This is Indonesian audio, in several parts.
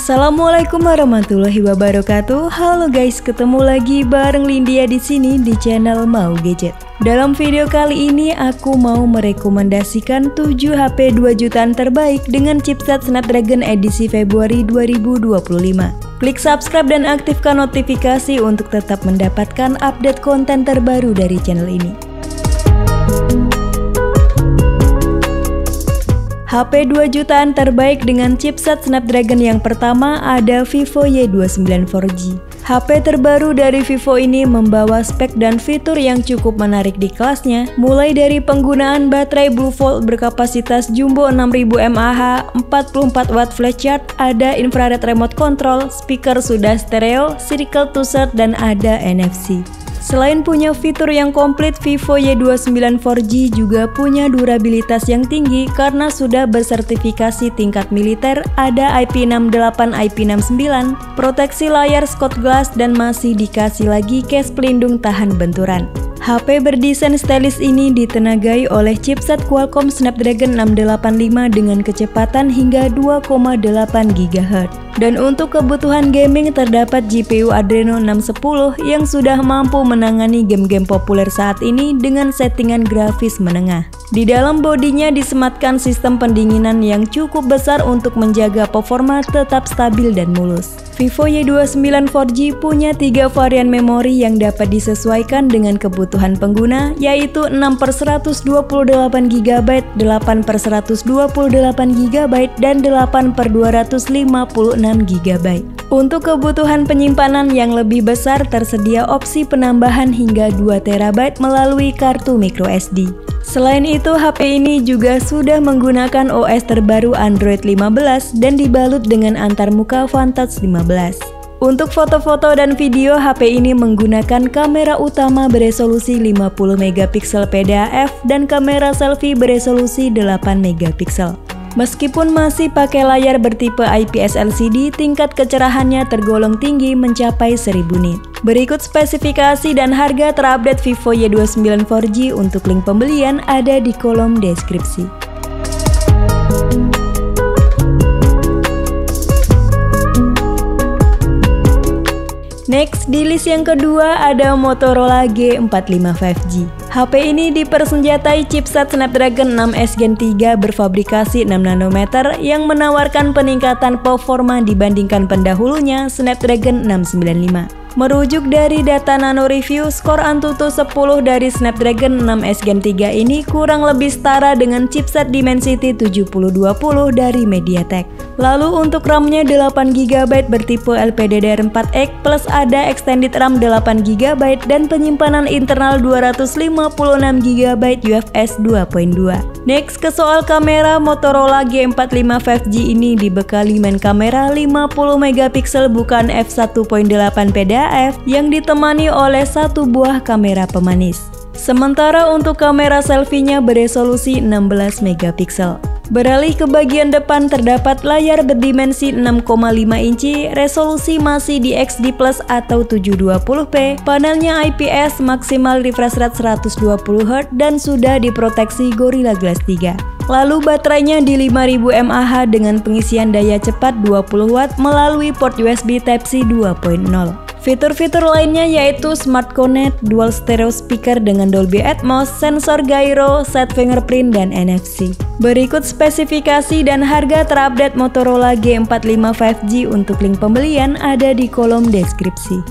Assalamualaikum warahmatullahi wabarakatuh. Halo guys, ketemu lagi bareng Lindia di sini di channel Mau Gadget. Dalam video kali ini aku mau merekomendasikan 7 HP 2 jutaan terbaik dengan chipset Snapdragon edisi Februari 2025. Klik subscribe dan aktifkan notifikasi untuk tetap mendapatkan update konten terbaru dari channel ini. HP 2 jutaan terbaik dengan chipset Snapdragon yang pertama ada Vivo Y29 4G. HP terbaru dari Vivo ini membawa spek dan fitur yang cukup menarik di kelasnya, mulai dari penggunaan baterai Blue Volt berkapasitas jumbo 6000 mAh, 44 watt flash charge, ada infrared remote control, speaker sudah stereo, circle to search, dan ada NFC. Selain punya fitur yang komplit, Vivo Y29 4G juga punya durabilitas yang tinggi karena sudah bersertifikasi tingkat militer, ada IP68, IP69, proteksi layar Scott Glass, dan masih dikasih lagi case pelindung tahan benturan. HP berdesain stylish ini ditenagai oleh chipset Qualcomm Snapdragon 685 dengan kecepatan hingga 2,8 GHz. Dan untuk kebutuhan gaming terdapat GPU Adreno 610 yang sudah mampu menangani game-game populer saat ini dengan settingan grafis menengah. Di dalam bodinya disematkan sistem pendinginan yang cukup besar untuk menjaga performa tetap stabil dan mulus. Vivo Y29 4G punya 3 varian memori yang dapat disesuaikan dengan kebutuhan pengguna, yaitu 6/128GB, 8/128GB, dan 8/256GB. Untuk kebutuhan penyimpanan yang lebih besar tersedia opsi penambahan hingga 2TB melalui kartu microSD. Selain itu, HP ini juga sudah menggunakan OS terbaru Android 15 dan dibalut dengan antarmuka Vantage 15. Untuk foto-foto dan video, HP ini menggunakan kamera utama beresolusi 50MP PDAF dan kamera selfie beresolusi 8MP. Meskipun masih pakai layar bertipe IPS LCD, tingkat kecerahannya tergolong tinggi mencapai 1000 nit. Berikut spesifikasi dan harga terupdate Vivo Y29 4G. Untuk link pembelian ada di kolom deskripsi. Next, di list yang kedua ada Motorola G45 5G. HP ini dipersenjatai chipset Snapdragon 6S Gen 3 berfabrikasi 6nm yang menawarkan peningkatan performa dibandingkan pendahulunya Snapdragon 695. Merujuk dari data Nano Review, skor Antutu 10 dari Snapdragon 6S Gen 3 ini kurang lebih setara dengan chipset Dimensity 7020 dari MediaTek. Lalu untuk RAM-nya 8GB bertipe LPDDR4X plus ada extended RAM 8GB dan penyimpanan internal 256GB UFS 2.2. Next, ke soal kamera, Motorola G45 5G ini dibekali main kamera 50MP bukan f1.8 PDAF yang ditemani oleh satu buah kamera pemanis. Sementara untuk kamera selfie-nya beresolusi 16MP. Beralih ke bagian depan terdapat layar berdimensi 6,5 inci, resolusi masih di XD Plus atau 720p, panelnya IPS, maksimal refresh rate 120Hz dan sudah diproteksi Gorilla Glass 3. Lalu baterainya di 5000 mAh dengan pengisian daya cepat 20W melalui port USB Type-C 2.0. Fitur-fitur lainnya yaitu Smart Connect, dual stereo speaker dengan Dolby Atmos, sensor gyro, set fingerprint, dan NFC. Berikut spesifikasi dan harga terupdate Motorola G45 5G. Untuk link pembelian ada di kolom deskripsi.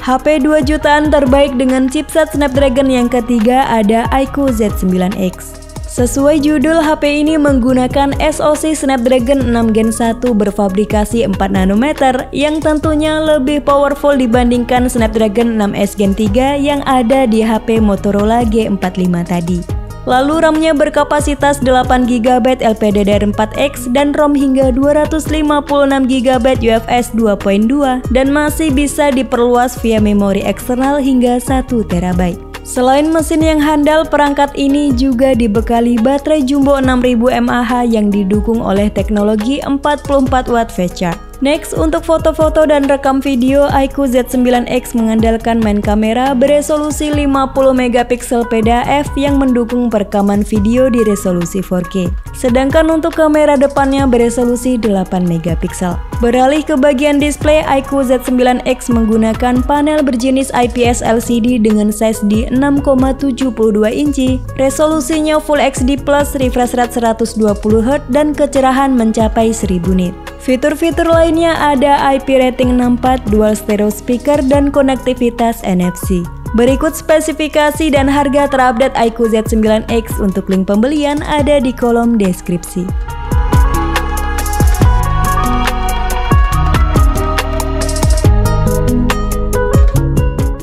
HP 2 jutaan terbaik dengan chipset Snapdragon yang ketiga ada iQOO Z9X. Sesuai judul, HP ini menggunakan SoC Snapdragon 6 Gen 1 berfabrikasi 4nm yang tentunya lebih powerful dibandingkan Snapdragon 6S Gen 3 yang ada di HP Motorola G45 tadi. Lalu RAM-nya berkapasitas 8GB LPDDR4X dan ROM hingga 256GB UFS 2.2 dan masih bisa diperluas via memori eksternal hingga 1TB. Selain mesin yang handal, perangkat ini juga dibekali baterai jumbo 6000 mAh yang didukung oleh teknologi 44 watt fast charge. Next, untuk foto-foto dan rekam video, iQOO Z9X mengandalkan main kamera beresolusi 50 megapiksel PDAF yang mendukung perekaman video di resolusi 4K. Sedangkan untuk kamera depannya beresolusi 8 megapiksel. Beralih ke bagian display, iQOO Z9X menggunakan panel berjenis IPS LCD dengan size di 6,72 inci, resolusinya Full HD+, refresh rate 120Hz, dan kecerahan mencapai 1000 nit. Fitur-fitur lainnya ada IP rating 64, dual stereo speaker, dan konektivitas NFC. Berikut spesifikasi dan harga terupdate iQOO Z9X. Untuk link pembelian ada di kolom deskripsi.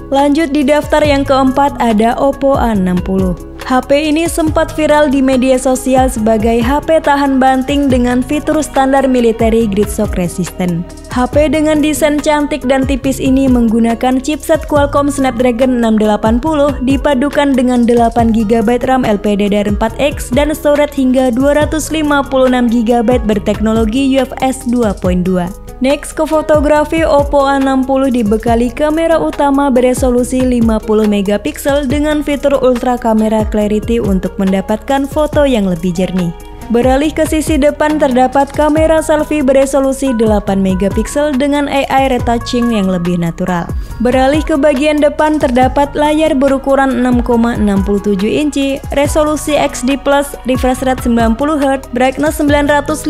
Lanjut di daftar yang keempat ada Oppo A60. HP ini sempat viral di media sosial sebagai HP tahan banting dengan fitur standar military grade shock resistant. HP dengan desain cantik dan tipis ini menggunakan chipset Qualcomm Snapdragon 680 dipadukan dengan 8GB RAM LPDDR4X dan storage hingga 256GB berteknologi UFS 2.2. Next, ke fotografi, Oppo A60 dibekali kamera utama beresolusi 50 megapiksel dengan fitur ultra kamera clarity untuk mendapatkan foto yang lebih jernih. Beralih ke sisi depan, terdapat kamera selfie beresolusi 8 megapiksel dengan AI retouching yang lebih natural. Beralih ke bagian depan, terdapat layar berukuran 6,67 inci, resolusi XD+, refresh rate 90Hz, brightness 950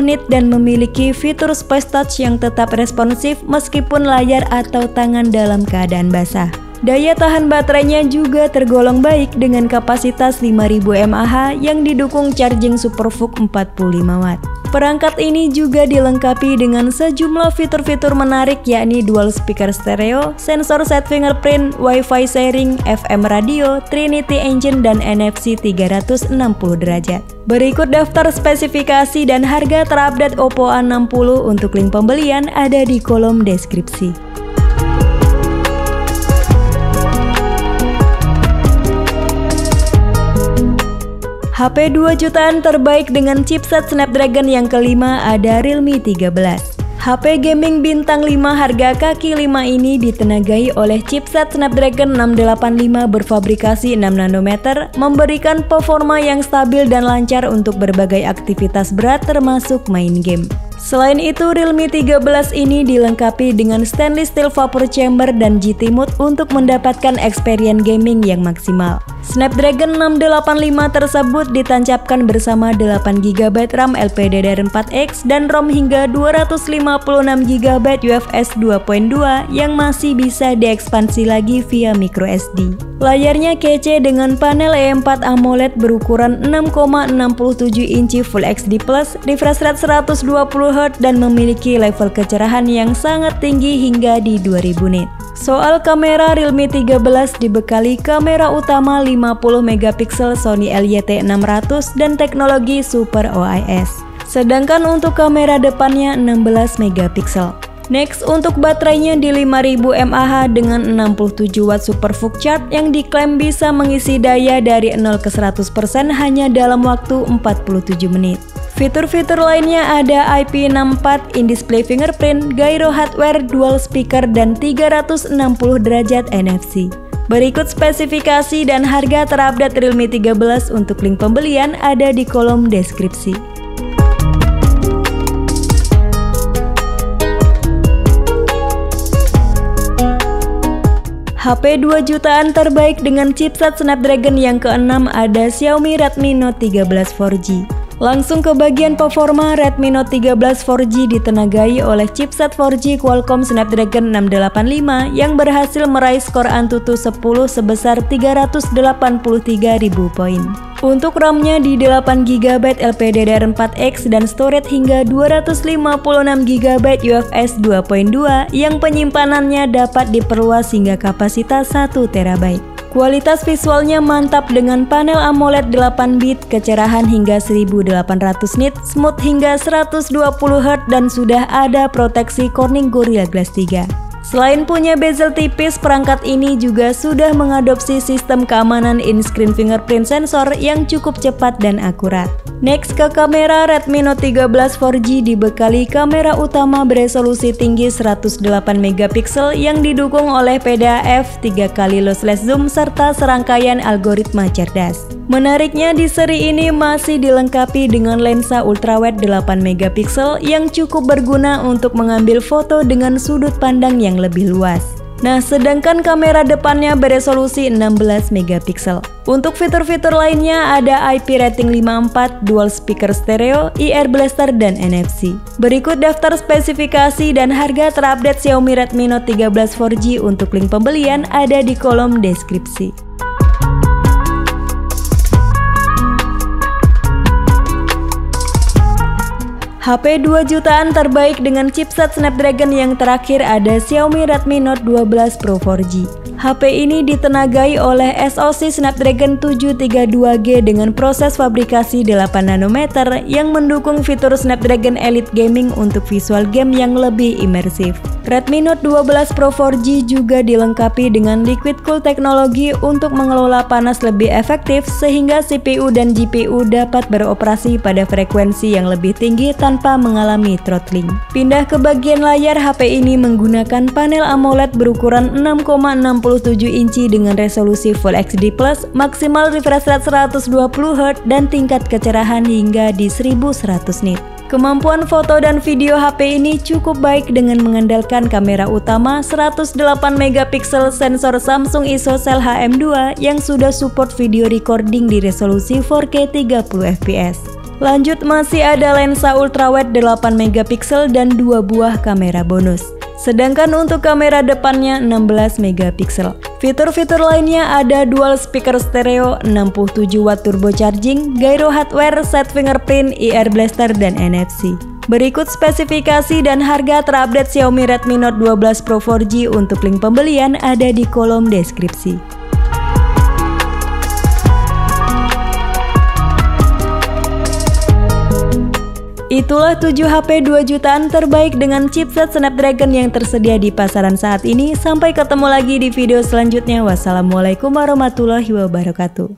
nit, dan memiliki fitur Space Touch yang tetap responsif meskipun layar atau tangan dalam keadaan basah. Daya tahan baterainya juga tergolong baik dengan kapasitas 5000 mAh yang didukung charging SuperVOOC 45W. Perangkat ini juga dilengkapi dengan sejumlah fitur-fitur menarik yakni dual speaker stereo, sensor side fingerprint, Wi-Fi sharing, FM radio, Trinity Engine, dan NFC 360 derajat. Berikut daftar spesifikasi dan harga terupdate Oppo A60. Untuk link pembelian ada di kolom deskripsi. HP 2 jutaan terbaik dengan chipset Snapdragon yang kelima ada Realme 13. HP gaming bintang 5 harga kaki 5 ini ditenagai oleh chipset Snapdragon 685 berfabrikasi 6 nanometer, memberikan performa yang stabil dan lancar untuk berbagai aktivitas berat termasuk main game. Selain itu, Realme 13 ini dilengkapi dengan stainless steel vapor chamber dan GT Mode untuk mendapatkan experience gaming yang maksimal. Snapdragon 685 tersebut ditancapkan bersama 8GB RAM LPDDR4X dan ROM hingga 256GB UFS 2.2 yang masih bisa diekspansi lagi via microSD. Layarnya kece dengan panel E4 AMOLED berukuran 6,67 inci Full HD+, refresh rate 120Hz, dan memiliki level kecerahan yang sangat tinggi hingga di 2000 nit. Soal kamera, Realme 13 dibekali kamera utama 50 megapiksel Sony LYT600 dan teknologi Super OIS. Sedangkan untuk kamera depannya 16 megapiksel. Next, untuk baterainya di 5000 mAh dengan 67W SuperVOOC charge yang diklaim bisa mengisi daya dari 0 ke 100% hanya dalam waktu 47 menit. Fitur-fitur lainnya ada IP64, in-display fingerprint, gyro hardware, dual speaker, dan 360 derajat NFC. Berikut spesifikasi dan harga terupdate Realme 13. Untuk link pembelian ada di kolom deskripsi. HP 2 jutaan terbaik dengan chipset Snapdragon yang ke-6 ada Xiaomi Redmi Note 13 4G. Langsung ke bagian performa, Redmi Note 13 4G ditenagai oleh chipset 4G Qualcomm Snapdragon 685 yang berhasil meraih skor Antutu 10 sebesar 383.000 poin. Untuk RAM-nya di 8GB LPDDR4X dan storage hingga 256GB UFS 2.2 yang penyimpanannya dapat diperluas hingga kapasitas 1TB. Kualitas visualnya mantap dengan panel AMOLED 8-bit, kecerahan hingga 1800 nit, smooth hingga 120Hz, dan sudah ada proteksi Corning Gorilla Glass 3. Selain punya bezel tipis, perangkat ini juga sudah mengadopsi sistem keamanan in-screen fingerprint sensor yang cukup cepat dan akurat. Next ke kamera, Redmi Note 13 4G dibekali kamera utama beresolusi tinggi 108 megapiksel yang didukung oleh PDAF 3x lossless zoom serta serangkaian algoritma cerdas. Menariknya, di seri ini masih dilengkapi dengan lensa ultrawide 8 megapiksel yang cukup berguna untuk mengambil foto dengan sudut pandang yang lebih luas. Nah, sedangkan kamera depannya beresolusi 16 megapiksel. Untuk fitur-fitur lainnya ada IP rating 54, dual speaker stereo, IR blaster, dan NFC. Berikut daftar spesifikasi dan harga terupdate Xiaomi Redmi Note 13 4G. Untuk link pembelian ada di kolom deskripsi. HP 2 jutaan terbaik dengan chipset Snapdragon yang terakhir ada Xiaomi Redmi Note 12 Pro 4G. HP ini ditenagai oleh SoC Snapdragon 732G dengan proses fabrikasi 8 nanometer yang mendukung fitur Snapdragon Elite Gaming untuk visual game yang lebih imersif. Redmi Note 12 Pro 4G juga dilengkapi dengan liquid cool teknologi untuk mengelola panas lebih efektif sehingga CPU dan GPU dapat beroperasi pada frekuensi yang lebih tinggi tanpa mengalami throttling. Pindah ke bagian layar, HP ini menggunakan panel AMOLED berukuran 6,67 inci dengan resolusi Full HD+, maksimal refresh rate 120Hz dan tingkat kecerahan hingga di 1100 nit. Kemampuan foto dan video HP ini cukup baik dengan mengandalkan kamera utama 108 megapiksel, sensor Samsung ISO Cell HM2 yang sudah support video recording di resolusi 4K 30fps. Lanjut, masih ada lensa ultrawide 8 megapiksel dan 2 buah kamera bonus. Sedangkan untuk kamera depannya 16 megapiksel. Fitur-fitur lainnya ada dual speaker stereo, 67 watt turbo charging, gyro hardware, set fingerprint, IR blaster, dan NFC. Berikut spesifikasi dan harga terupdate Xiaomi Redmi Note 12 Pro 4G. Untuk link pembelian ada di kolom deskripsi. Itulah 7 HP 2 jutaan terbaik dengan chipset Snapdragon yang tersedia di pasaran saat ini. Sampai ketemu lagi di video selanjutnya. Wassalamualaikum warahmatullahi wabarakatuh.